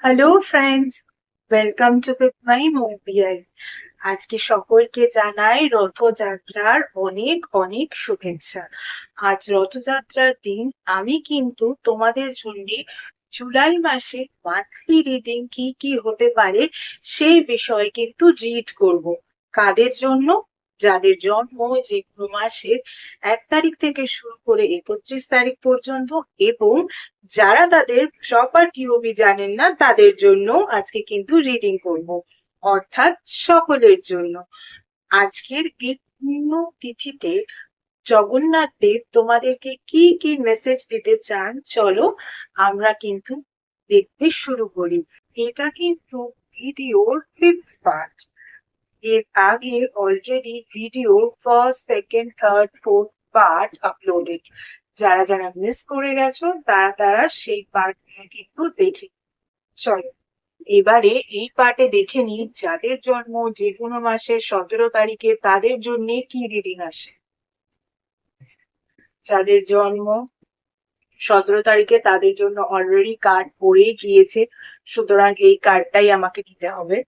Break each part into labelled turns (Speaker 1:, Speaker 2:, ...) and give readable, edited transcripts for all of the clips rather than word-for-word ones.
Speaker 1: Hello friends, welcome to with my mobile. আজকে সকলকে জানাই রথযাত্রার অনেক অনেক শুভেচ্ছা। আজ রথযাত্রার দিন আমি কিন্তু তোমাদের জন্য জুলাই মাসে মান্থলি রিডিং কি কি হতে পারে সেই বিষয়ে কিন্তু রিড করব। কাদের জন্য? যাদের জন্ম যে কোনো মাসের 1 তারিখ থেকে শুরু করে 31 তারিখ পর্যন্ত, এবং যারা তাদের প্রপার টিওবি জানেন না তাদের জন্য আজকে কিন্তু রিডিং করব, অর্থাৎ সকলের জন্য। আজকের এই পূর্ণ তিথিতে জগন্নাথ দেব তোমাদেরকে কি কি মেসেজ দিতে চান, চলো আমরা কিন্তু দেখতে শুরু করি। এটা কিন্তু ভিডিওর 5th পার্ট। এর আগে already video first, second, third, fourth part uploaded. যারা যারা মিস করে গেছো তারা তারা সেই পার্ট কিন্তু দেখে। চলো এবারে এই পার্টে দেখে নিই যাদের জন্ম যে কোনো মাসের 17 তারিখে তাদের জন্য কি রিডিং আসে। যাদের জন্ম 17 তারিখে তাদের জন্য অলরেডি কার্ড পড়ে গিয়েছে, সুতরাং এই কার্ডটাই আমাকে দিতে হবে।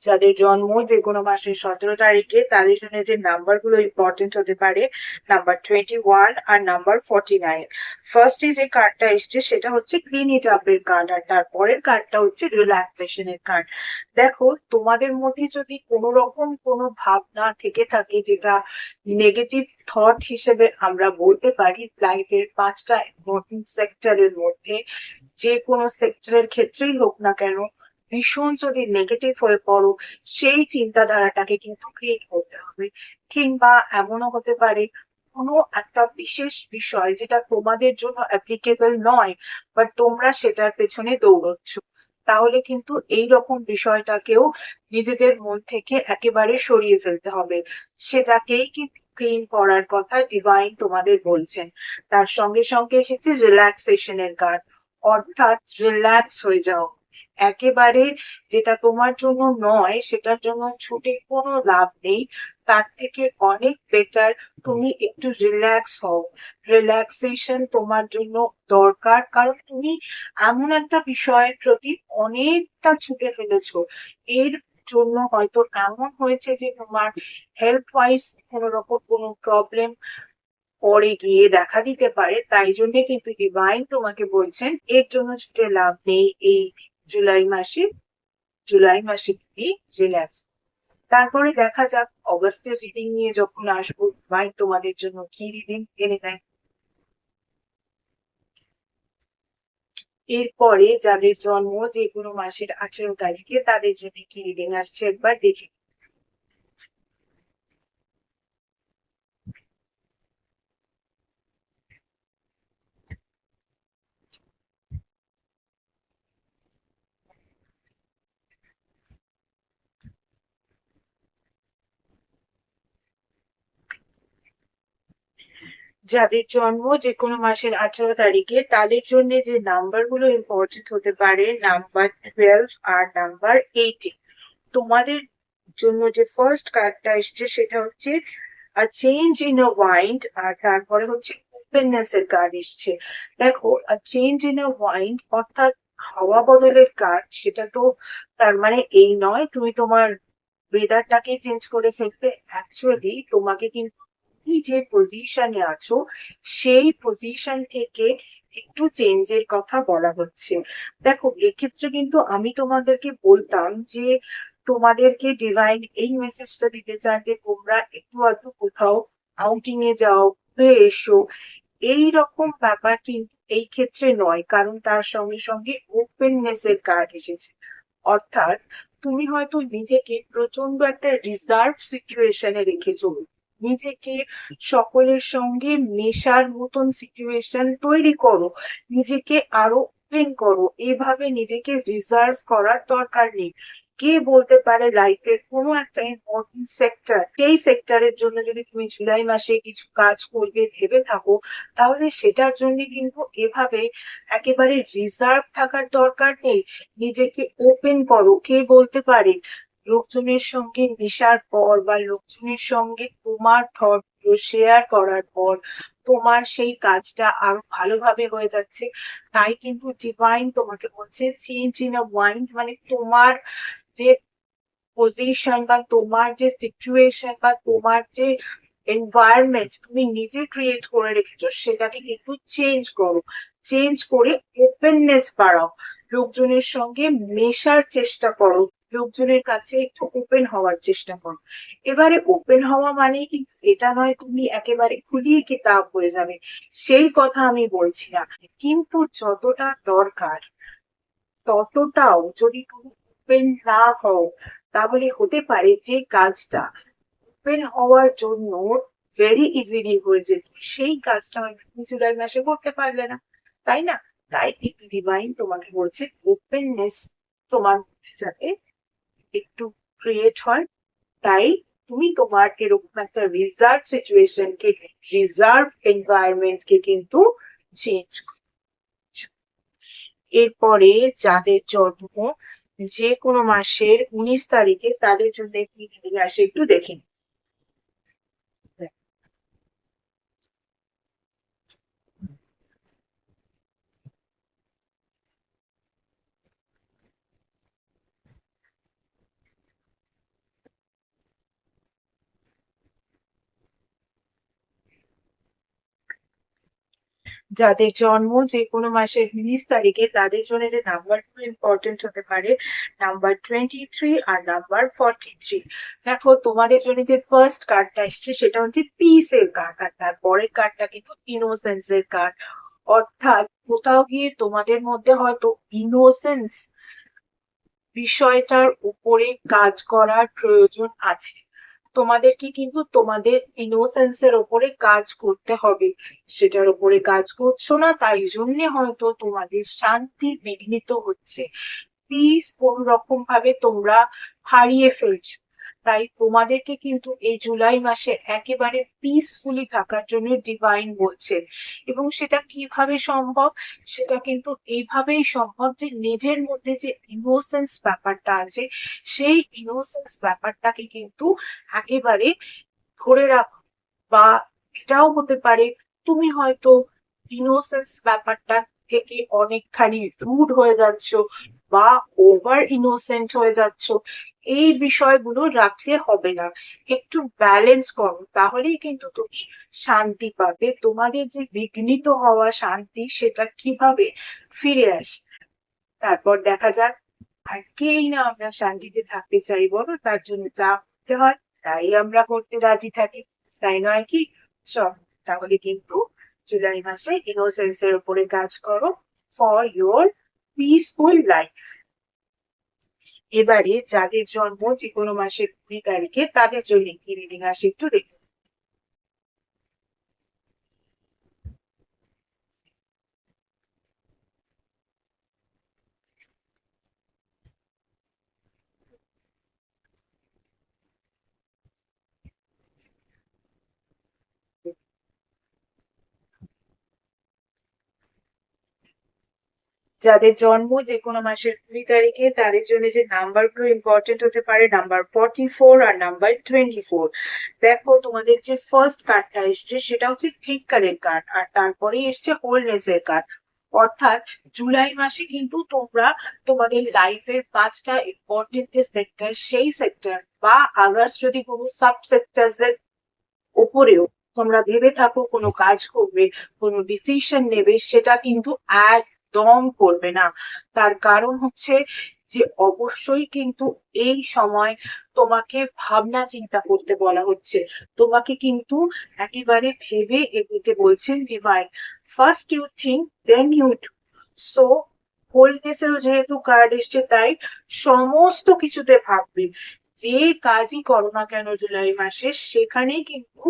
Speaker 1: যাদের জন্ম যে কোনো মাসের 17 তারিখে তাদের জন্য যে নাম্বার গুলো ইম্পর্টেন্ট হতে পারে, নাম্বার 21 আর নাম্বার 49। ফার্স্টে যে কার্ডটা এসছে সেটা হচ্ছে ক্লিন ইট আপ এর কার্ড, আর তারপরের কার্ডটা হচ্ছে রিল্যাক্সেশন এর কার্ড। দেখো, তোমাদের মধ্যে যদি কোনো রকম কোনো ভাবনা থেকে থাকে, যেটা নেগেটিভ থট হিসেবে আমরা বলতে পারি, লাইফের 5টা ইম্পর্টেন্ট সেক্টরের মধ্যে যে কোনো সেক্টরের ক্ষেত্রেই হোক না কেন, ভীষণ যদি নেগেটিভ হয়ে পড়ো, সেই চিন্তাধারাটাকে কিন্তু ক্লিন করতে হবে। কিংবা এমনও হতে পারে কোনো একটা বিশেষ বিষয় যেটা তোমাদের জন্য অ্যাপ্লিকেবল নয়, বাট তোমরা সেটার পেছনে দৌড়চ্ছ, তাহলে কিন্তু এই রকম বিষয়টাকেও নিজেদের মন থেকে একেবারে সরিয়ে ফেলতে হবে। সেটাকেই কিন্তু ক্লিন করার কথা ডিভাইন তোমাদের বলছেন। তার সঙ্গে সঙ্গে এসেছে রিল্যাক্সেশনের কার্ড, অর্থাৎ রিল্যাক্স হয়ে যাও একেবারে। যেটা তোমার জন্য নয় সেটার জন্য ছুটে কোনো লাভ নেই, তার থেকে অনেক বেটার তুমি একটু রিল্যাক্স হও। রিল্যাক্সেশন তোমার জন্য দরকার, কারণ তুমি এমন একটা বিষয়ের প্রতি অনেকটা ছুটে ফেলেছো। এর জন্য হয়তো এমন হয়েছে যে তোমার হেলথ ওয়াইজ কোনো রকম কোনো প্রবলেম পরে গিয়ে দেখা দিতে পারে। তাই জন্য কিন্তু ডিভাইন তোমাকে বলছেন এর জন্য ছুটে লাভ নেই। এই জুলাই মাসে, জুলাই মাসে তুমি রিল্যাক্স। তারপরে দেখা যাক অগস্টের রিডিং নিয়ে যখন আসবো ডিভাইন তোমাদের জন্য কি রিডিং এনে দেয়। এরপরে যাদের জন্ম যে কোনো মাসের 18 তারিখে তাদের জন্য কি রিডিং আসছে একবার দেখে। যাদের জন্ম যে কোনো মাসের 18 তারিখে তাদের জন্য যে নাম্বার গুলো ইম্পর্টেন্ট হতে পারে, নাম্বার 12 আর নাম্বার 18। তোমাদের জন্য যে ফার্স্ট কার্ডটা এসছে সেটা হচ্ছে চেঞ্জ ইন আ মাইন্ড, আর তারপরে হচ্ছে ওপেননেস এর কার্ড এসছে। দেখো, চেঞ্জ ইন আ মাইন্ড অর্থাৎ হাওয়া বদলের কার্ড, সেটা তো তার মানে এই নয় তুমি তোমার ওয়েদারটাকে চেঞ্জ করে ফেলবে। অ্যাকচুয়ালি তোমাকে কিন্তু তুমি যে পজিশনে আছো সেই পজিশন থেকে একটু চেঞ্জের কথা বলা হচ্ছে। দেখো, এক্ষেত্রে কিন্তু আমি তোমাদেরকে বলতাম যে তোমাদেরকে ডিভাইন এই মেসেজটা দিতে চান যে তোমরা একটু আধটু কোথাও আউটিং এ যাও, ঘুরে এসো। এই রকম ব্যাপার কিন্তু এই ক্ষেত্রে নয়, কারণ তার সঙ্গে সঙ্গে ওপেননেস এর কার্ড এসেছে। অর্থাৎ তুমি হয়তো নিজেকে প্রচন্ড একটা রিজার্ভ সিচুয়েশনে রেখেছো, নিজেকে সকলের সঙ্গে মেশার মতন সিচুয়েশন তৈরি করো, নিজেকে আরো ওপেন করো। এভাবে নিজেকে রিজার্ভ করার দরকার নেই। কে বলতে পারে লাইফের কোনো একটা ইম্পর্টেন্ট সেক্টর, সেই সেক্টরের জন্য যদি তুমি জুলাই মাসে কিছু কাজ করবে ভেবে থাকো, তাহলে সেটার জন্য কিন্তু এভাবে একেবারে রিজার্ভ থাকার দরকার নেই। নিজেকে ওপেন করো। কে বলতে পারে লোকজনের সঙ্গে মেশার পর বা লোকজনের সঙ্গে তোমার থটগুলো শেয়ার করার পর তোমার সেই কাজটা আরো ভালোভাবে হয়ে যাচ্ছে। তাই কিন্তু ডিভাইন তোমাকে বলছে চেঞ্জ ইন আ মাইন্ড, মানে তোমার যে পজিশন বা তোমার যে সিচুয়েশন বা তোমার যে এনভায়রনমেন্ট তুমি নিজে ক্রিয়েট করে রেখেছো সেটাকে কিন্তু চেঞ্জ করো। চেঞ্জ করে ওপেননেস বাড়াও, লোকজনের সঙ্গে মেশার চেষ্টা করো, লোকজনের কাছে একটু ওপেন হওয়ার চেষ্টা করো। এবারে ওপেন হওয়া মানে কিন্তু এটা নয় তুমি একেবারে খুলিয়ে কিতাব হয়ে যাবে, সেই কথা আমি বলছি না। কিন্তু যতটা দরকার ততটাও যদি তুমি ওপেন না হও, তাহলে হতে পারে যে কাজটা ওপেন হওয়ার জন্য ভেরি ইজিলি হয়ে যেত সেই কাজটা হয়তো তুমি জুলাই মাসে করতে পারলে না, তাই না? তাই একটু ডিভাইন তোমাকে বলছে ওপেননেস তোমার মধ্যে যাতে একটু ক্রিয়েট হয়। তাই তুমি তোমার এরকম একটা রিজার্ভ সিচুয়েশন কে, রিজার্ভ এনভায়রনমেন্ট কে কিন্তু চেঞ্জ। এরপরে যাদের জন্ম যে কোনো মাসের 19 তারিখে তাদের জন্য কি আসে একটু দেখে নিই। যাদের জন্ম যে কোনো মাসের 19 তারিখে তাদের জন্য যে নাম্বারগুলো ইম্পর্টেন্ট হতে পারে, নাম্বার 23 আর নাম্বার 43। দেখো তোমাদের জন্য যে ফার্স্ট কার্ডটা এসছে সেটা হচ্ছে পিস এর কার্ড, আর তারপরের কার্ডটা কিন্তু ইনোসেন্স এর কার্ড। অর্থাৎ কোথাও গিয়ে তোমাদের মধ্যে হয়তো ইনোসেন্স বিষয়টার উপরে কাজ করার প্রয়োজন আছে। তোমাদেরকে কিন্তু তোমাদের ইনোসেন্সের ওপরে কাজ করতে হবে। সেটার উপরে কাজ করছো না, তাই জন্য হয়তো তোমাদের শান্তি বিঘ্নিত হচ্ছে, পিস কোন রকম ভাবে তোমরা হারিয়ে ফেলছো। তাই তোমাদেরকে কিন্তু এই জুলাই মাসে একেবারে পিসফুলি থাকার জন্য ডিভাইন বলছে। এবং সেটা কিভাবে সম্ভব? সেটা কিন্তু এইভাবেই সম্ভব যে নিজের মধ্যে যে ইনোসেন্স ব্যাপারটা আছে সেই ইনোসেন্স ব্যাপারটাকে কিন্তু একেবারে ধরে রাখো। বা এটাও হতে পারে তুমি হয়তো ইনোসেন্স ব্যাপারটা থেকে অনেকখানি রুড হয়ে যাচ্ছ বা ওভার ইনোসেন্ট হয়ে যাচ্ছ। এই বিষয়গুলো রাখলে হবে না, একটু ব্যালেন্স করো, তাহলেই কিন্তু তুমি শান্তি পাবে। তোমাদের যে বিঘ্নিত হওয়া শান্তি সেটা কিভাবে ফিরে আসে তারপর দেখা যাক। আর কেই না আমরা শান্তিতে থাকতে চাই বলো, তার জন্য যা করতে হয় তাই আমরা করতে রাজি থাকি, তাই নয় কি? চল, তাহলে কিন্তু জুলাই মাসে ইনোসেন্স এর উপরে কাজ করো ফর ইউর পিসফুল লাইফ। এবারে যাদের জন্ম যে কোনো মাসের 20 তারিখে তাদের জন্য কি রিডিং আসে একটু দেখুন। যাদের জন্ম যে কোনো মাসের 20 তারিখে তাদের জন্য যে নাম্বার গুলো ইম্পর্টেন্ট হতে পারে, নাম্বার 44 আর নাম্বার 24। দেখো তোমাদের যে ফার্স্ট কার্ডটা এসছে সেটা হচ্ছে থিঙ্কারের কার্ড, আর তারপরে এসছে হোলনেস এর কার্ড। অর্থাৎ জুলাই মাসে কিন্তু তোমরা তোমাদের লাইফের 5টা ইম্পর্টেন্ট যে সেক্টর সেই সেক্টর বা আদার্স যদি কোনো সাব সেক্টর এর উপরেও তোমরা ভেবে থাকো কোনো কাজ করবে, কোনো ডিসিশন নেবে, সেটা কিন্তু একদম করবে না। তার কারণ হচ্ছে যে অবশ্যই কিন্তু এই সময় তোমাকে ভাবনা চিন্তা করতে বলা হচ্ছে, তোমাকে কিন্তু একেবারে ভেবে এগোতে বলছেন divine. First you think then you do. So হোলনেসেরও যেহেতু কার্ড এসছে তাই সমস্ত কিছুতে ভাববে। যে কাজই করো না কেন জুলাই মাসে সেখানেই কিন্তু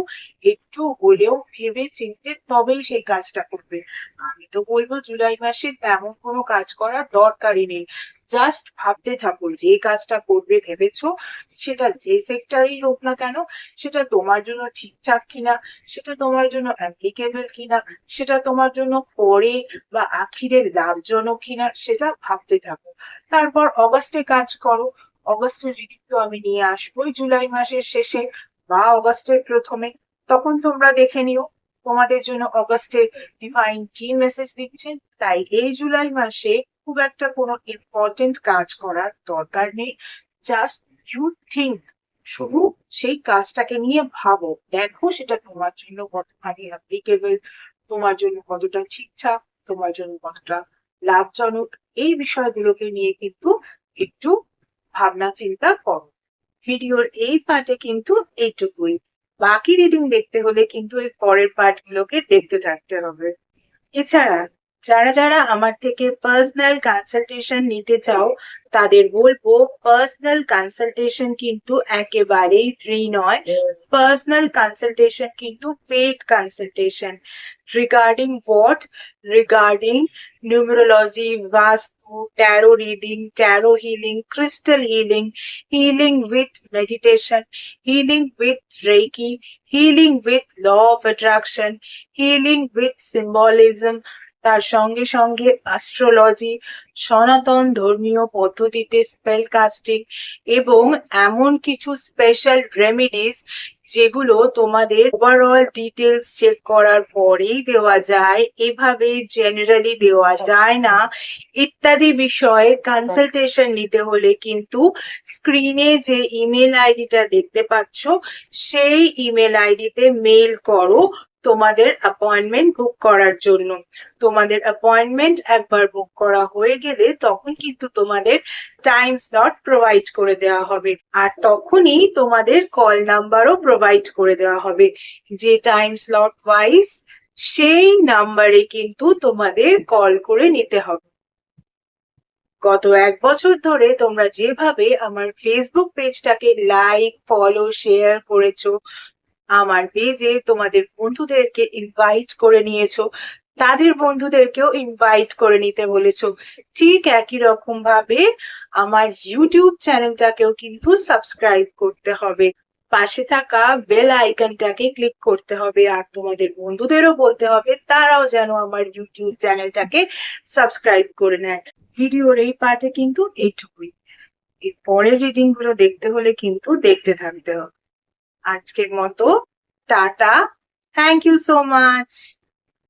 Speaker 1: একটু হলেও ভেবে চিনতে তবেই সেই কাজটা করবে। আমি তো বলবো জুলাই মাসে তেমন কোনো কাজ করার দরকারই নেই। জাস্ট ভাবতে থাকো যে কাজটা করবে ভেবেছো, সেটা যে সেক্টরেই হোক না কেন, সেটা তোমার জন্য ঠিকঠাক কিনা, সেটা তোমার জন্য অ্যাপ্লিকেবল কিনা, সেটা তোমার জন্য পরে বা আখিরে লাভজনক কিনা, সেটা ভাবতে থাকো। তারপর অগাস্টে কাজ করো। অগস্টের রিডিং তো আমি নিয়ে আসবোই জুলাই মাসের শেষে বা অগস্টের প্রথমে, তখন তোমরা দেখে নিও তোমাদের জন্য অগস্টে ডিভাইন কি মেসেজ দিচ্ছেন। তাই এই জুলাই মাসে খুব একটা কোনো ইম্পর্টেন্ট কাজ করার দরকার নেই। জাস্ট ইউ থিঙ্ক, শুধু সেই কাজটাকে নিয়ে ভাবো, দেখো সেটা তোমার জন্য কতখানি অ্যাপ্লিকেবল, তোমার জন্য কতটা ঠিকঠাক, তোমার জন্য কতটা লাভজনক। এই বিষয়গুলোকে নিয়ে কিন্তু একটু ভাবনা চিন্তা করো। ভিডিওর এই পার্টে কিন্তু এইটুকুই, বাকি রিডিং দেখতে হলে কিন্তু এই পরের পার্ট গুলোকে দেখতে থাকতে হবে। এছাড়া যারা যারা আমার থেকে পার্সোনাল কনসালটেশন নিতে চাও, তাদের বলবো পার্সোনাল কনসালটেশন কিন্তু একেবারেই ফ্রি নয়। পার্সোনাল কনসালটেশন কিন্তু paid consultation. Regarding what? Regarding numerology, vastu, tarot reading, tarot healing, crystal healing, healing with meditation, healing with Reiki, healing with law of attraction, healing with symbolism, তার সঙ্গে সঙ্গে astrology, সনাতন ধর্মীয় পদ্ধতিতে স্পেল কাস্টিং এবং এমন কিছু স্পেশাল রেমেডিস যেগুলো তোমাদের ওভারঅল ডিটেলস চেক করার পরেই দেওয়া যায়, এভাবে জেনারেলি দেওয়া যায় না, ইত্যাদি বিষয়ে কনসালটেশন নিতে হলে কিন্তু স্ক্রিনে যে ইমেল আইডিটা দেখতে পাচ্ছ সেই ইমেল আইডিতে মেল করো তোমাদের অ্যাপয়েন্টমেন্ট বুক করার জন্য। তোমাদের অ্যাপয়েন্টমেন্ট একবার বুক করা হয়ে গেলে তখন কিন্তু তোমাদের টাইম স্লট প্রোভাইড করে দেওয়া হবে, আর তখনই তোমাদের কল নাম্বারও প্রোভাইড করে দেওয়া হবে। যে টাইম স্লট ওয়াইজ সেই নাম্বারে কিন্তু তোমাদের কল করে নিতে হবে। গত 1 বছর ধরে তোমরা যেভাবে আমার ফেসবুক পেজটাকে লাইক, ফলো, শেয়ার করেছো, আমার পেজে তোমাদের বন্ধুদেরকে ইনভাইট করে নিয়েছো, তাদের বন্ধুদেরকেও ইনভাইট করে নিতে বলেছো, ঠিক একই রকম ভাবে আমার ইউটিউব চ্যানেলটাকেও কিন্তু সাবস্ক্রাইব করতে হবে। পাশে থাকা বেল আইকনটাকে ক্লিক করতে হবে, আর তোমাদের বন্ধুদেরও বলতে হবে তারাও যেন আমার ইউটিউব চ্যানেলটাকে সাবস্ক্রাইব করে নেয়। ভিডিওর এই পার্টে কিন্তু এইটুকুই, এর পরের রিডিং গুলো দেখতে হলে কিন্তু দেখতে থাকতে হবে। আজকের মতো tata, thank you so much.